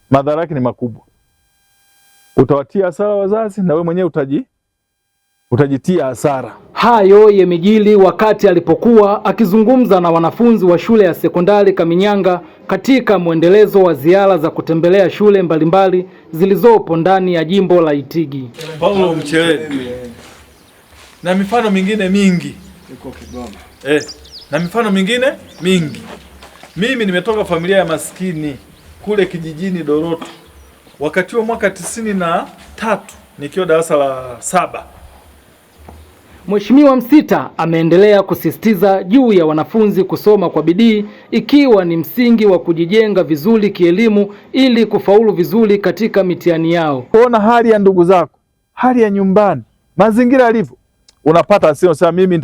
madhara yake ni makubwa. Utawatia hasara wazazi na wewe mwenyewe utajitia hasara. Hayo yamejili wakati alipokuwa akizungumza na wanafunzi wa shule ya sekondari Kaminyanga katika mwendelezo wa ziara za kutembelea shule mbalimbali zilizopo ndani ya jimbo la Itigi. Paulo Mcheleni na mifano mingine mingi yuko Kigoma. Na mifano mingine mingi. Mimi nimetoka familia ya maskini kule kijijini Doroto. Wakati wa mwaka 93 nikiwa darasa la 7. Mheshimiwa Msita ameendelea kusisitiza juu ya wanafunzi kusoma kwa bidii ikiwa ni msingi wa kujijenga vizuri kielimu ili kufaulu vizuri katika mitihani yao. Kuona hali ya ndugu zako, hali ya nyumbani, mazingira yalivyo, unapata asili sasa mimi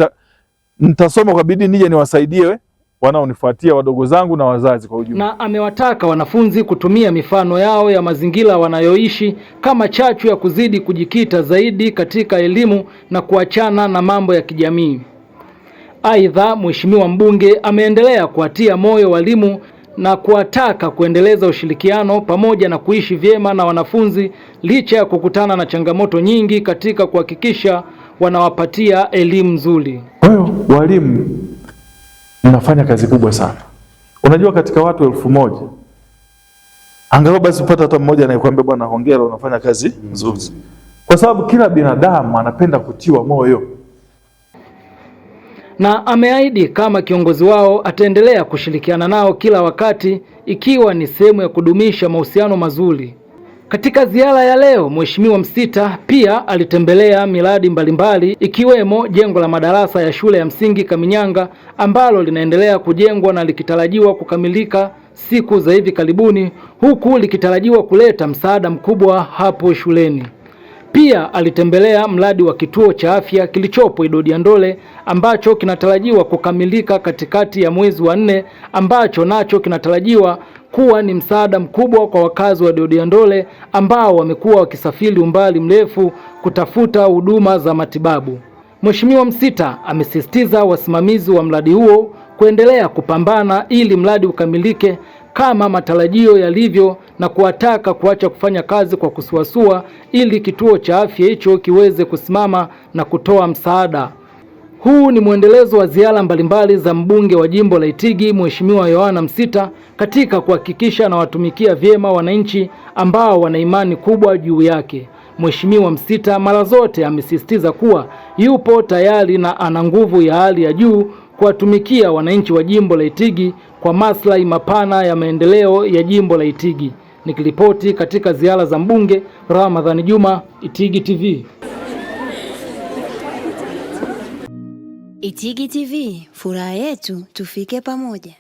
nitasoma kwa bidii nije niwasaidie wanaonifuatia wadogo zangu na wazazi kwa ujumla. Na amewataka wanafunzi kutumia mifano yao ya mazingira wanayoishi kama chachu ya kuzidi kujikita zaidi katika elimu na kuachana na mambo ya kijamii. Aidha, Mheshimiwa mbunge ameendelea kuwatia moyo walimu na kuwataka kuendeleza ushirikiano pamoja na kuishi vyema na wanafunzi licha ya kukutana na changamoto nyingi katika kuhakikisha wanawapatia elimu nzuri. Kwa hiyo walimu mnafanya kazi kubwa sana. Unajua katika watu 1000 angalau basi upata hata mmoja anayekwambia bwana hongera unafanya kazi nzuri. Kwa sababu kila binadamu anapenda kutiwa moyo. Na ameahidi kama kiongozi wao ataendelea kushirikiana nao kila wakati ikiwa ni sehemu ya kudumisha mahusiano mazuri. Katika ziara ya leo, Mheshimiwa Msita pia alitembelea miradi mbalimbali ikiwemo jengo la madarasa ya shule ya msingi Kaminyanga ambalo linaendelea kujengwa na likitarajiwa kukamilika siku za hivi karibuni, huku likitarajiwa kuleta msaada mkubwa hapo shuleni. Pia alitembelea mradi wa kituo cha afya kilichopo Idodiandole ambacho kinatarajiwa kukamilika katikati ya mwezi wa 4, ambacho nacho kinatarajiwa kuwa ni msaada mkubwa kwa wakazi wa Idodiandole ambao wamekuwa wakisafiri umbali mrefu kutafuta huduma za matibabu. Mheshimiwa Msita amesisitiza wasimamizi wa mradi huo kuendelea kupambana ili mradi ukamilike kama matarajio yalivyo na kuwataka kuacha kufanya kazi kwa kusuasua ili kituo cha afya hicho kiweze kusimama na kutoa msaada. Huu ni mwendelezo wa ziara mbalimbali za mbunge wa jimbo la Itigi Mheshimiwa Yohana Msita katika kuhakikisha na watumikia vyema wananchi ambao wana imani kubwa juu yake. Mheshimiwa Msita mara zote amesisitiza kuwa yupo tayari na ana nguvu ya hali ya juu kuwatumikia wananchi wa jimbo la Itigi kwa maslahi mapana ya maendeleo ya jimbo la Itigi. Nikiripoti katika ziara za mbunge, Ramadhani Juma, Itigi TV. Itigi TV, furaha yetu tufike pamoja.